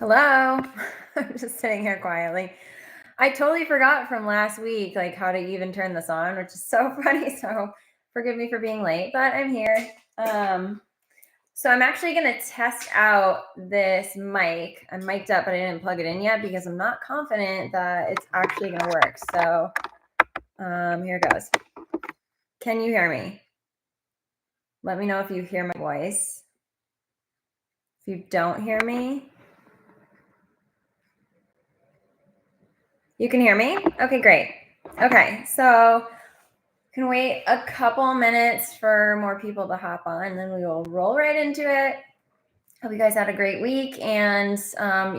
Hello. I'm just sitting here quietly. I totally forgot from last week, like how to even turn this on, which is so funny. So forgive me for being late, but I'm here. Um, so I'm actually going to test out this mic. I'm mic'd up, but I didn't plug it in yet because I'm not confident that it's actually going to work. So here it goes. Can you hear me? Let me know if you hear my voice. If you don't hear me, you can hear me? Okay, great. Okay, so can wait a couple minutes for more people to hop on, and then we will roll right into it. Hope you guys had a great week. And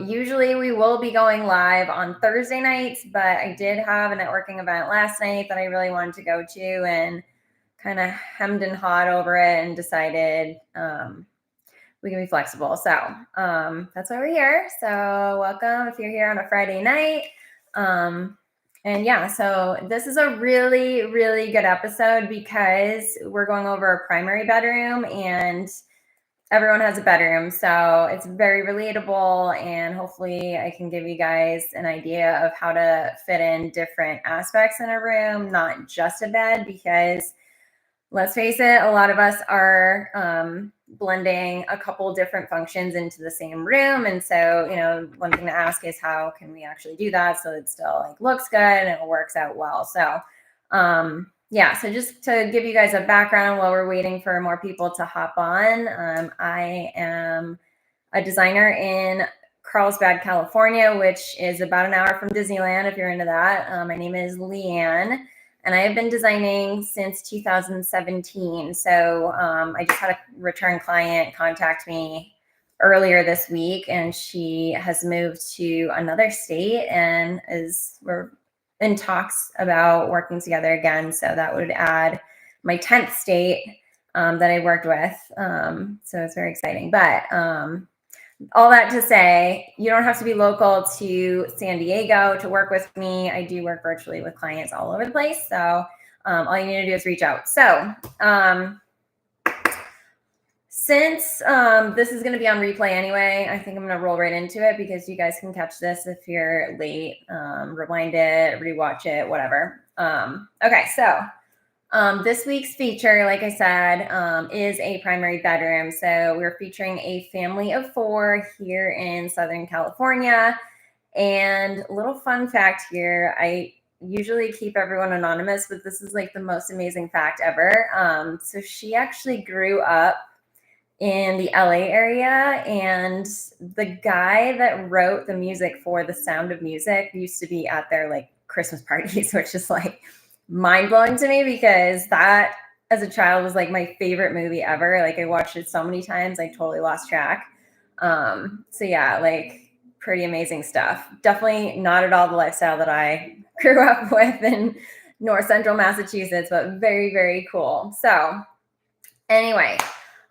usually we will be going live on Thursday nights, but I did have a networking event last night that I really wanted to go to and kind of hemmed and hawed over it and decided we can be flexible. So that's why we're here. So welcome if you're here on a Friday night. And yeah, so this is a really, really good episode because we're going over a primary bedroom and everyone has a bedroom. So it's very relatable, and hopefully I can give you guys an idea of how to fit in different aspects in a room, not just a bed, because let's face it, a lot of us are blending a couple different functions into the same room. And so, one thing to ask is how can we actually do that so it still like looks good and it works out well. So yeah, so just to give you guys a background while we're waiting for more people to hop on, I am a designer in Carlsbad, California, which is about an hour from Disneyland if you're into that. My name is Leanne. And I have been designing since 2017. So I just had a return client contact me earlier this week, and she has moved to another state and we're in talks about working together again. So that would add my 10th state that I worked with. So it's very exciting. But all that to say, you don't have to be local to San Diego to work with me. I do work virtually with clients all over the place. So all you need to do is reach out. So since this is going to be on replay anyway, I think I'm going to roll right into it because you guys can catch this if you're late. Rewind it, rewatch it, whatever. Okay, so this week's feature, like I said, is a primary bedroom. So we're featuring a family of 4 here in Southern California. And a little fun fact here, I usually keep everyone anonymous, but this is like the most amazing fact ever. So she actually grew up in the LA area, and the guy that wrote the music for The Sound of Music used to be at their like Christmas parties, which is like mind-blowing to me because that as a child was like my favorite movie ever. Like I watched it so many times, I totally lost track. So yeah, like pretty amazing stuff. Definitely not at all the lifestyle that I grew up with in North Central Massachusetts, but very, very cool. So anyway,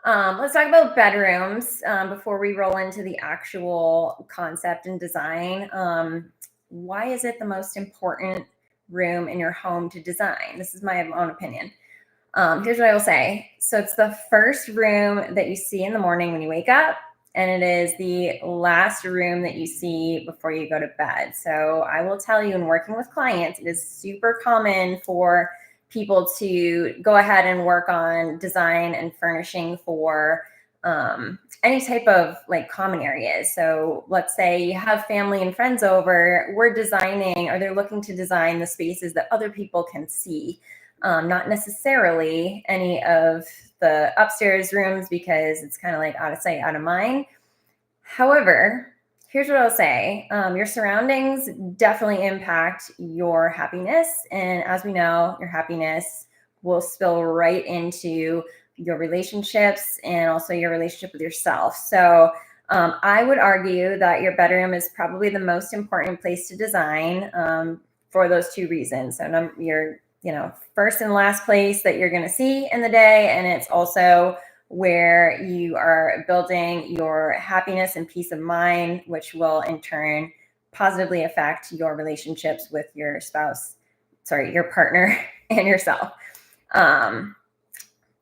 let's talk about bedrooms before we roll into the actual concept and design. Why is it the most important room in your home to design? This is my own opinion. Here's what I will say. So it's the first room that you see in the morning when you wake up, and it is the last room that you see before you go to bed. So I will tell you, in working with clients, it is super common for people to go ahead and work on design and furnishing for any type of like common areas. So let's say you have family and friends over, we're designing, or they're looking to design the spaces that other people can see. Not necessarily any of the upstairs rooms because it's kind of like out of sight, out of mind. However, here's what I'll say. Your surroundings definitely impact your happiness. And as we know, your happiness will spill right into your relationships and also your relationship with yourself. So I would argue that your bedroom is probably the most important place to design for those 2 reasons. So your first and last place that you're going to see in the day, and it's also where you are building your happiness and peace of mind, which will in turn positively affect your relationships with your your partner and yourself.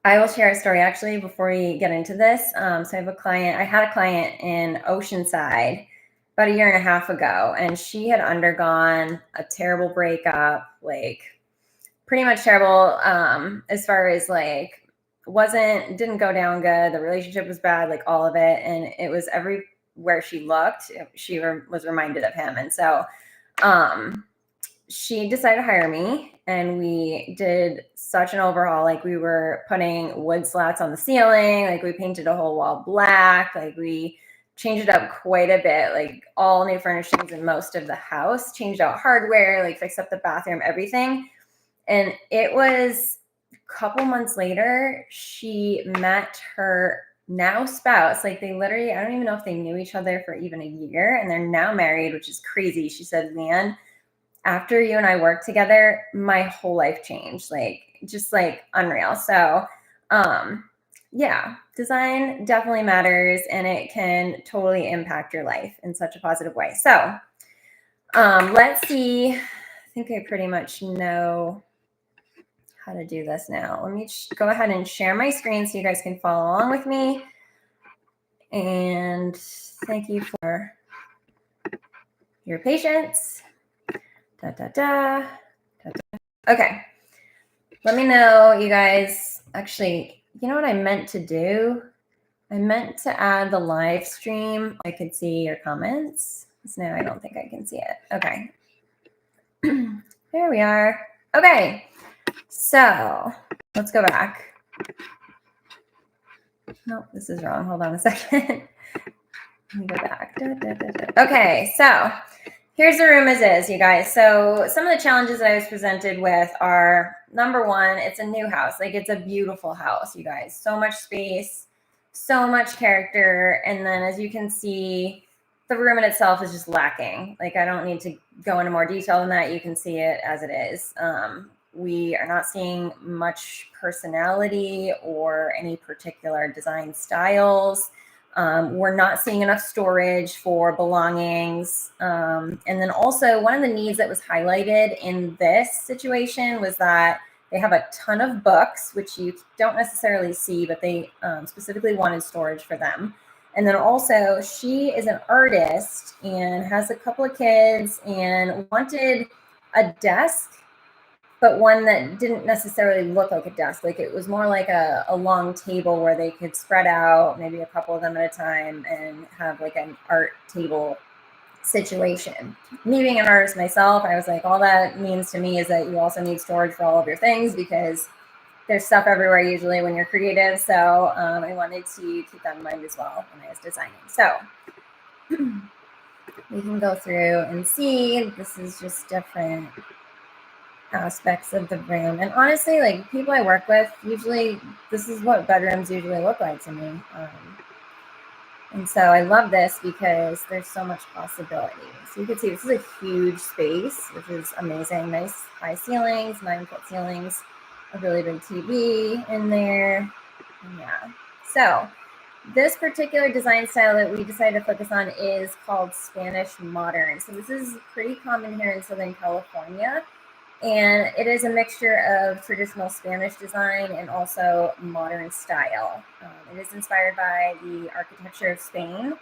I will share a story actually before we get into this. So I had a client in Oceanside, about a year and a half ago, and she had undergone a terrible breakup, like pretty much terrible, as far as like didn't go down good. The relationship was bad, like all of it, and it was everywhere she looked, she was reminded of him. And so she decided to hire me, and we did such an overhaul. Like, we were putting wood slats on the ceiling, like we painted a whole wall black, like we changed it up quite a bit, like all new furnishings in most of the house, changed out hardware, like fixed up the bathroom, everything. And it was a couple months later, she met her now spouse. Like, they literally, I don't even know if they knew each other for even a year, and they're now married, which is crazy. She said, "Man, after you and I worked together, my whole life changed, like just like unreal." So, yeah, design definitely matters, and it can totally impact your life in such a positive way. So, let's see. I think I pretty much know how to do this now. Let me go ahead and share my screen so you guys can follow along with me. And thank you for your patience. Okay. Let me know, you guys. Actually, you know what I meant to do? I meant to add the live stream. I could see your comments. So now I don't think I can see it. Okay. There we are. Okay. So let's go back. No, this is wrong. Hold on a second. Let me go back. Okay. So here's the room as is, you guys. So some of the challenges that I was presented with are, number one, it's a new house. Like, it's a beautiful house, you guys. So much space, so much character. And then, as you can see, the room in itself is just lacking. Like, I don't need to go into more detail than that. You can see it as it is. We are not seeing much personality or any particular design styles. We're not seeing enough storage for belongings. And then also, one of the needs that was highlighted in this situation was that they have a ton of books, which you don't necessarily see, but they specifically wanted storage for them. And then also, she is an artist and has a couple of kids and wanted a desk, but one that didn't necessarily look like a desk. Like, it was more like a long table where they could spread out, maybe a couple of them at a time, and have like an art table situation. Me being an artist myself, I was like, all that means to me is that you also need storage for all of your things, because there's stuff everywhere usually when you're creative. So I wanted to keep that in mind as well when I was designing. So we can go through and see, this is just different aspects of the room. And honestly, like, people I work with, usually this is what bedrooms usually look like to me. And so I love this because there's so much possibility. So you can see this is a huge space, which is amazing. Nice high ceilings, 9-foot ceilings, a really big TV in there. Yeah. So this particular design style that we decided to focus on is called Spanish Modern. So this is pretty common here in Southern California. And it is a mixture of traditional Spanish design and also modern style. It is inspired by the architecture of Spain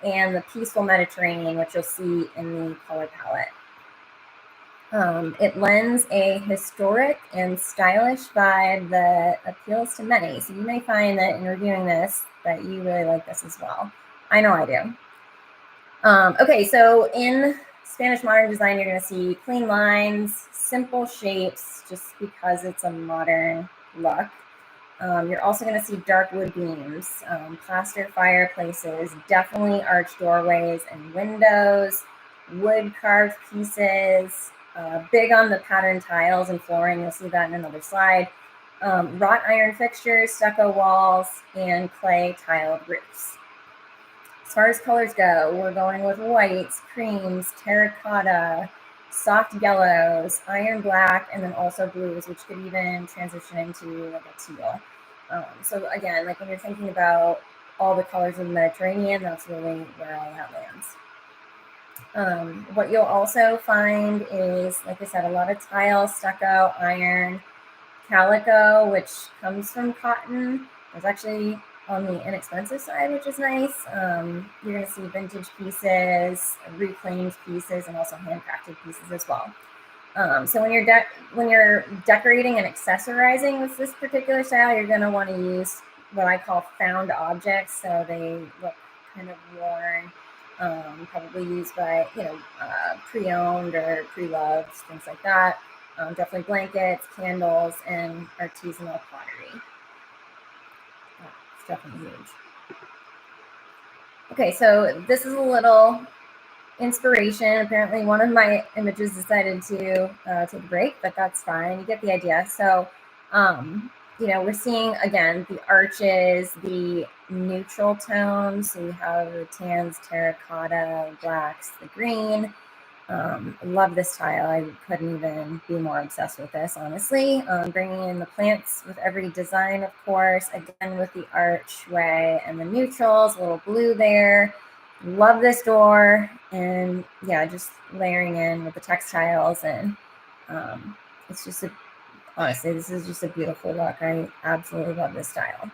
and the peaceful Mediterranean, which you'll see in the color palette. It lends a historic and stylish vibe that appeals to many. So you may find that in reviewing this, that you really like this as well. I know I do. Okay, so in Spanish modern design, you're going to see clean lines, simple shapes, just because it's a modern look. You're also going to see dark wood beams, plaster fireplaces, definitely arched doorways and windows, wood carved pieces, big on the patterned tiles and flooring. You'll see that in another slide. Wrought iron fixtures, stucco walls, and clay tiled roofs. As far as colors go, we're going with whites, creams, terracotta, soft yellows, iron black, and then also blues, which could even transition into like a teal. So again, like when you're thinking about all the colors of the Mediterranean, that's really where all that lands. What you'll also find is, like I said, a lot of tile, stucco, iron, calico, which comes from cotton. There's actually on the inexpensive side, which is nice. You're going to see vintage pieces, reclaimed pieces, and also handcrafted pieces as well. So when you're decorating and accessorizing with this particular style, you're going to want to use what I call found objects. So they look kind of worn, probably used by, pre-owned or pre-loved, things like that. Definitely blankets, candles, and artisanal pottery. It's definitely huge. Okay, so this is a little inspiration. Apparently one of my images decided to take a break, but that's fine. You get the idea. So, we're seeing, again, the arches, the neutral tones. So you have the tans, terracotta, blacks, the green. Love this tile. I couldn't even be more obsessed with this, honestly. Bringing in the plants with every design, of course, again with the archway and the neutrals, a little blue there. Love this door, and yeah, just layering in with the textiles, and it's just honestly, this is just a beautiful look. I absolutely love this style.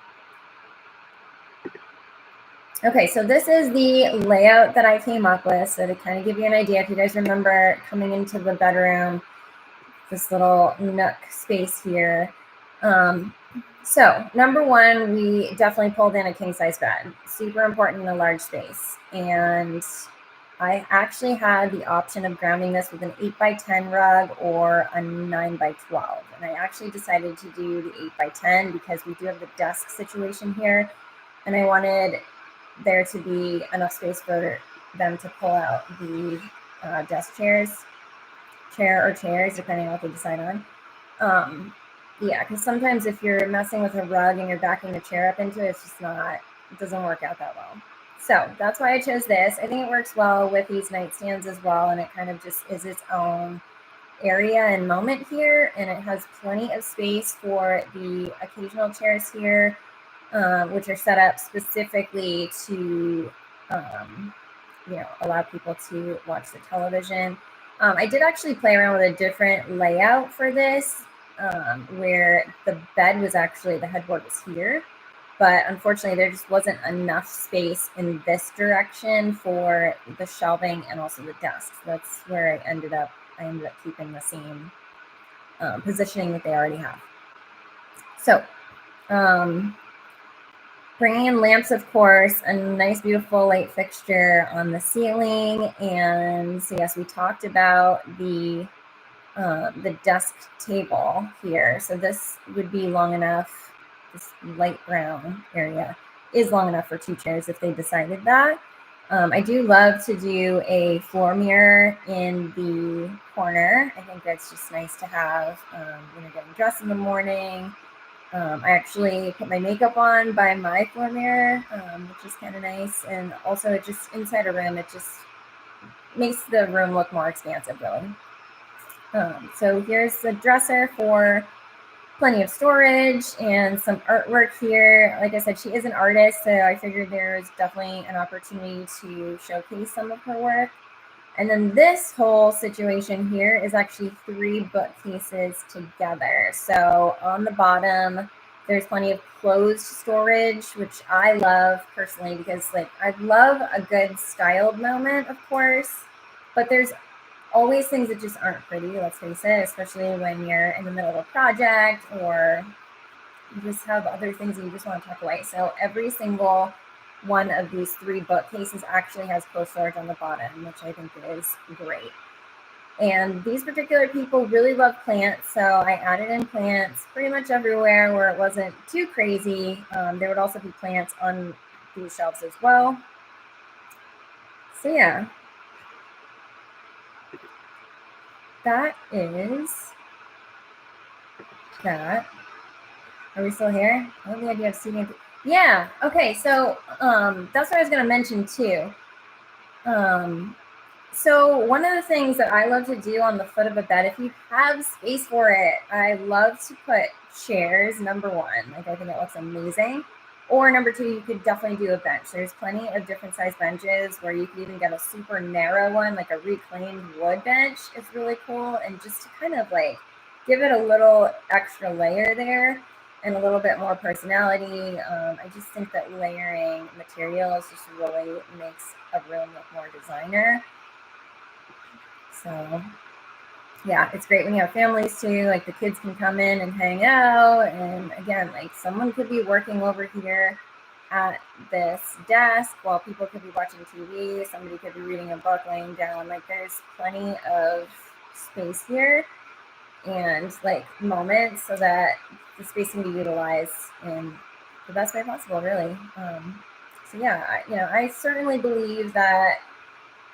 Okay, so this is the layout that I came up with. So to kind of give you an idea, if you guys remember coming into the bedroom, this little nook space here. So number one, we definitely pulled in a king size bed. Super important in a large space. And I actually had the option of grounding this with an 8x10 rug or a 9x12. And I actually decided to do the 8x10 because we do have the desk situation here. And I wanted there to be enough space for them to pull out the desk chairs, depending on what they decide on. Yeah, because sometimes if you're messing with a rug and you're backing the chair up into it, it's just not, it doesn't work out that well. So that's why I chose this. I think it works well with these nightstands as well, and it kind of just is its own area and moment here, and it has plenty of space for the occasional chairs here, which are set up specifically to allow people to watch the television. I did actually play around with a different layout for this, where the bed was actually, the headboard was here, but unfortunately there just wasn't enough space in this direction for the shelving and also the desk. That's where I ended up keeping the same positioning that they already have. So bringing in lamps, of course, a nice, beautiful light fixture on the ceiling. And so, yes, we talked about the desk table here. So this would be long enough. This light brown area is long enough for 2 chairs if they decided that. I do love to do a floor mirror in the corner. I think that's just nice to have when you're getting dressed in the morning. I actually put my makeup on by my floor mirror, which is kind of nice. And also it just, inside a room, it just makes the room look more expansive, really. So here's the dresser for plenty of storage and some artwork here. Like I said, she is an artist, so I figured there's definitely an opportunity to showcase some of her work. And then this whole situation here is actually 3 bookcases together. So on the bottom, there's plenty of closed storage, which I love personally because, like, I love a good styled moment, of course, but there's always things that just aren't pretty, let's face it, especially when you're in the middle of a project or you just have other things that you just want to tuck away. So every single one of these 3 bookcases actually has closed storage on the bottom, which I think is great. And these particular people really love plants, so I added in plants pretty much everywhere where it wasn't too crazy. There would also be plants on these shelves as well. So yeah, that is that. Are we still here? I love the idea of seating. Yeah. Okay. So that's what I was going to mention too. So one of the things that I love to do on the foot of a bed, if you have space for it, I love to put chairs, number one. Like, I think it looks amazing. Or number 2, you could definitely do a bench. There's plenty of different size benches where you could even get a super narrow one, like a reclaimed wood bench. It's really cool. And just to kind of like give it a little extra layer there. and a little bit more personality. I just think that layering materials just really makes a room look more designer. So yeah, it's great when you have families too. Like the kids can come in and hang out. And again, like someone could be working over here at this desk while people could be watching TV. Somebody could be reading a book, laying down. Like there's plenty of space here and like moments so that the space can be utilized in the best way possible, really. So yeah, I certainly believe that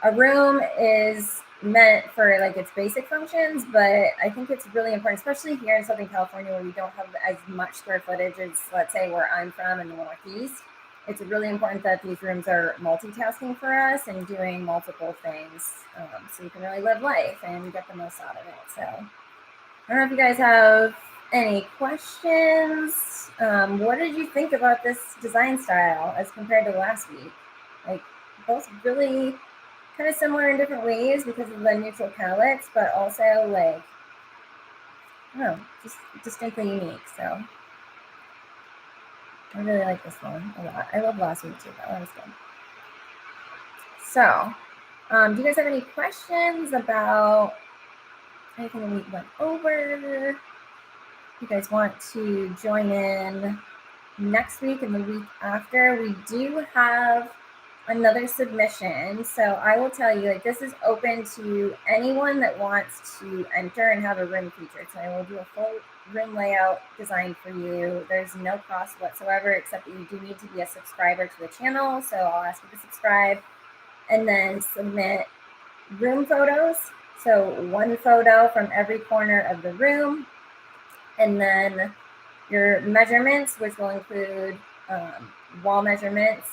a room is meant for like its basic functions, but I think it's really important, especially here in Southern California where we don't have as much square footage as, let's say, where I'm from in the Northeast. It's really important that these rooms are multitasking for us and doing multiple things, so you can really live life and get the most out of it. So I don't know if you guys have any questions. What did you think about this design style as compared to last week? Like both really kind of similar in different ways because of the neutral palettes, but also like, I don't know, just distinctly unique. So I really like this one a lot. I love last week too. That one was good. So do you guys have any questions about anything we went over? If you guys want to join in next week and the week after, we do have another submission. So I will tell you, like, this is open to anyone that wants to enter and have a room featured. So I will do a full room layout design for you. There's no cost whatsoever, except that you do need to be a subscriber to the channel. So I'll ask you to subscribe and then submit room photos. So one photo from every corner of the room, and then your measurements, which will include wall measurements,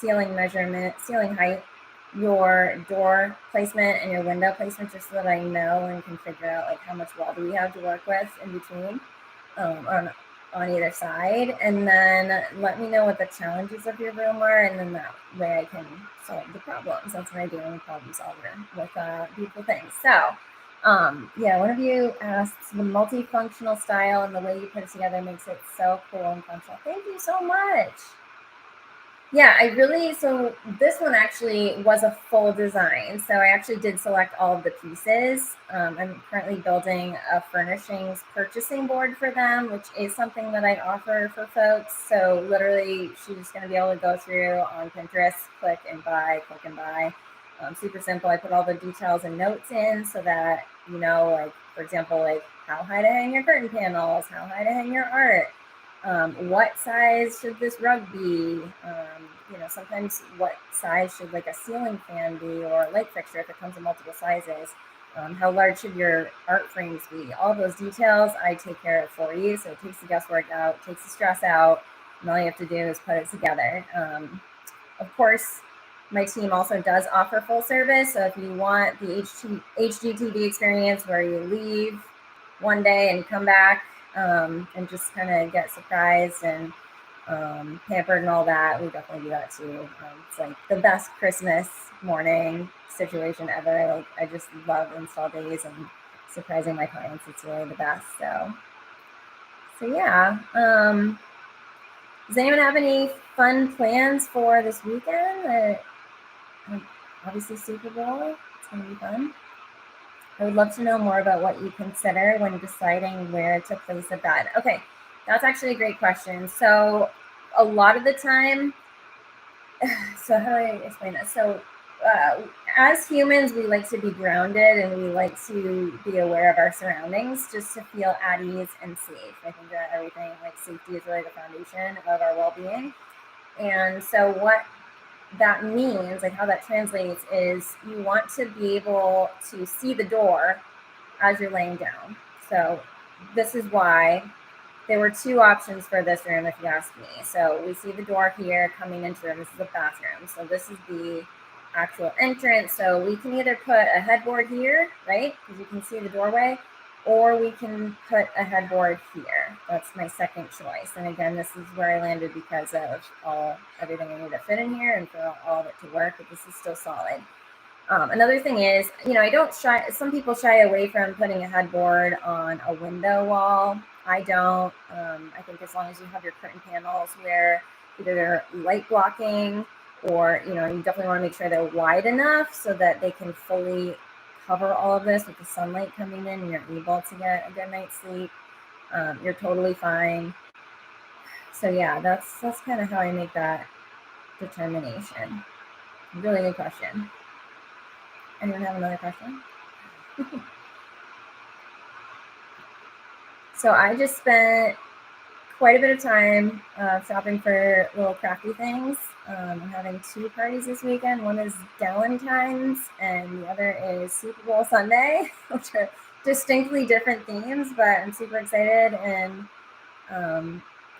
ceiling measurement, ceiling height, your door placement, and your window placement, just so that I know and can figure out like how much wall do we have to work with in between on either side. And then let me know what the challenges of your room are, and then that way I can solve the problems. That's what I do. I'm a problem solver with beautiful things. So yeah, one of you asked, the multifunctional style and the way you put it together makes it so cool and functional. Thank you so much. Yeah, so this one actually was a full design. So I actually did select all of the pieces. I'm currently building a furnishings purchasing board for them, which is something that I offer for folks. So literally she's just going to be able to go through on Pinterest, click and buy. Super simple. I put all the details and notes in so that, like, for example, like how high to hang your curtain panels, how high to hang your art. What size should this rug be? Sometimes what size should like a ceiling fan be, or a light fixture if it comes in multiple sizes? How large should your art frames be? All those details I take care of for you. So it takes the guesswork out, takes the stress out, and all you have to do is put it together. Of course, my team also does offer full service. So if you want the HGTV experience where you leave one day and come back, and just kind of get surprised and pampered and all that, we definitely do that too. It's like the best Christmas morning situation ever. Like, I just love install days and surprising my clients. It's really the best. So yeah. Does anyone have any fun plans for this weekend? Obviously Super Bowl. It's gonna be fun. I would love to know more about what you consider when deciding where to place a bed. Okay, that's actually a great question. So a lot of the time, so how do I explain this? So as humans, we like to be grounded and we like to be aware of our surroundings just to feel at ease and safe. I think that everything, like safety, is really the foundation of our well-being. And so what that means, like how that translates, is you want to be able to see the door as you're laying down. So this is why there were two options for this room, if you ask me. So we see the door here coming into the room. This is the bathroom. So this is the actual entrance. So we can either put a headboard here, right? Because you can see the doorway, or we can put a headboard here. That's my second choice. And again, this is where I landed because of everything I need to fit in here and for all of it to work, but this is still solid. Another thing is, some people shy away from putting a headboard on a window wall. I don't. I think as long as you have your curtain panels where either they're light blocking or, you definitely want to make sure they're wide enough so that they can fully cover all of this with the sunlight coming in and you're able to get a good night's sleep. You're totally fine. So yeah, that's kind of how I make that determination. Really good question. Anyone have another question? So I just spent quite a bit of time shopping for little crafty things. I'm having 2 parties this weekend. One is Galentine's and the other is Super Bowl Sunday, which are distinctly different themes, but I'm super excited and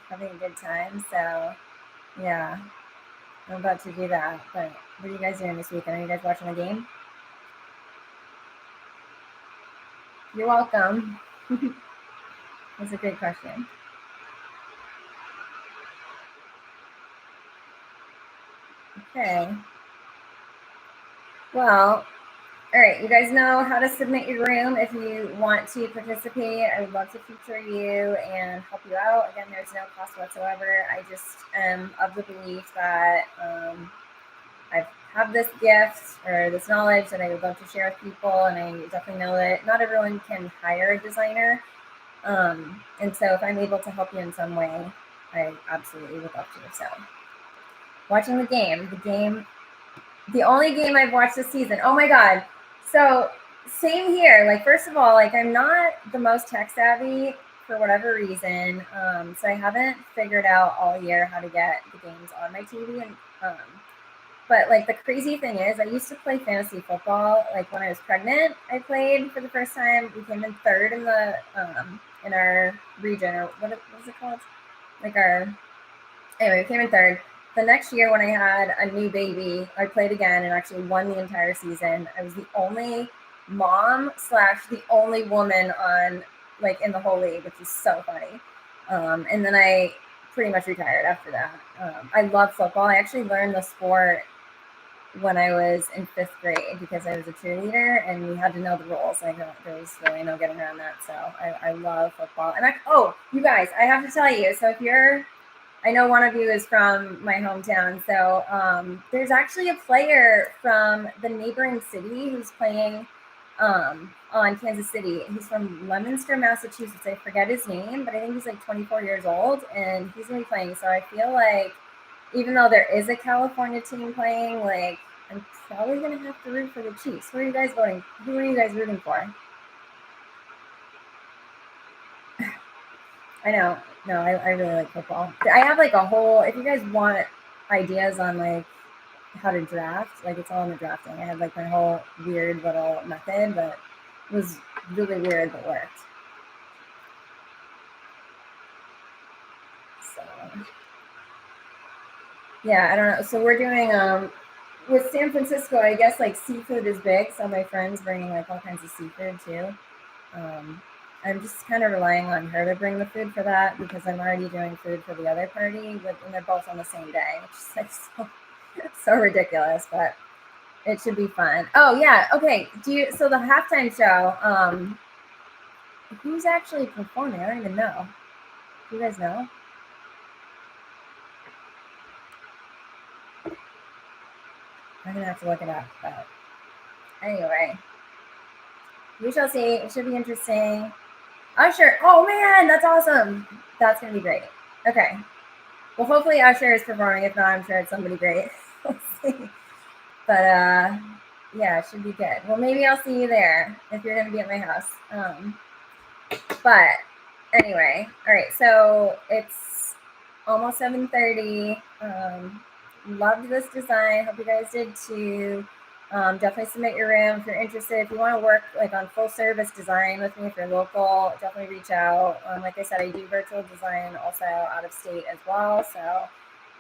having a good time. So yeah, I'm about to do that. But what are you guys doing this weekend? Are you guys watching the game? You're welcome. That's a great question. Okay. Well, all right, you guys know how to submit your room if you want to participate. I would love to feature you and help you out. Again, there's no cost whatsoever. I just am of the belief that I have this gift or this knowledge that I would love to share with people, and I definitely know that not everyone can hire a designer. And so if I'm able to help you in some way, I absolutely would love to. So watching the game, the only game I've watched this season. Oh my God. So same here. Like, first of all, like I'm not the most tech savvy for whatever reason. So I haven't figured out all year how to get the games on my TV. And but like the crazy thing is I used to play fantasy football. Like when I was pregnant, I played for the first time. We came in third in the in our region, or what is it called? Like anyway, we came in third. The next year when I had a new baby, I played again and actually won the entire season. I was the only mom / the only woman on like in the whole league, which is so funny. And then I pretty much retired after that. I love football. I actually learned the sport when I was in 5th grade because I was a cheerleader and we had to know the rules. Like there was really no getting around that. So I love football. And you guys, I have to tell you. So I know one of you is from my hometown. So there's actually a player from the neighboring city who's playing on Kansas City. He's from Leominster, Massachusetts. I forget his name, but I think he's like 24 years old and he's going to be playing. So I feel like even though there is a California team playing, like I'm probably going to have to root for the Chiefs. Who are you guys voting? Who are you guys rooting for? I know. No, I really like football. I have like a whole, if you guys want ideas on like how to draft, like it's all in the drafting. I had like my whole weird little method, but it was really weird, but worked. So, yeah, I don't know. So we're doing, with San Francisco, I guess like seafood is big. So my friend's bringing like all kinds of seafood too. I'm just kind of relying on her to bring the food for that because I'm already doing food for the other party, and they're both on the same day, which is like so ridiculous, but it should be fun. Oh yeah, okay. So the halftime show, who's actually performing? I don't even know. Do you guys know? I'm gonna have to look it up, but anyway, we shall see. It should be interesting. Usher. Oh man, that's awesome. That's gonna be great. Okay. Well, hopefully Usher is performing. If not, I'm sure it's somebody great. We'll see. But yeah, it should be good. Well, maybe I'll see you there if you're gonna be at my house. But anyway, all right. So it's almost 7:30. Loved this design. Hope you guys did too. Definitely submit your room if you're interested. If you want to work like on full service design with me, if you're local, definitely reach out. Like I said, I do virtual design also out of state as well. So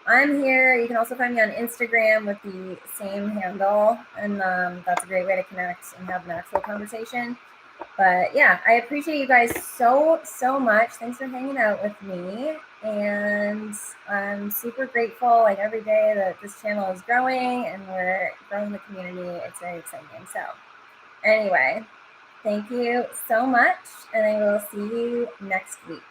I'm here. You can also find me on Instagram with the same handle, and that's a great way to connect and have an actual conversation. But yeah, I appreciate you guys so much. Thanks for hanging out with me, and I'm super grateful like every day that this channel is growing and we're growing the community. It's very exciting. So anyway, thank you so much, and I will see you next week.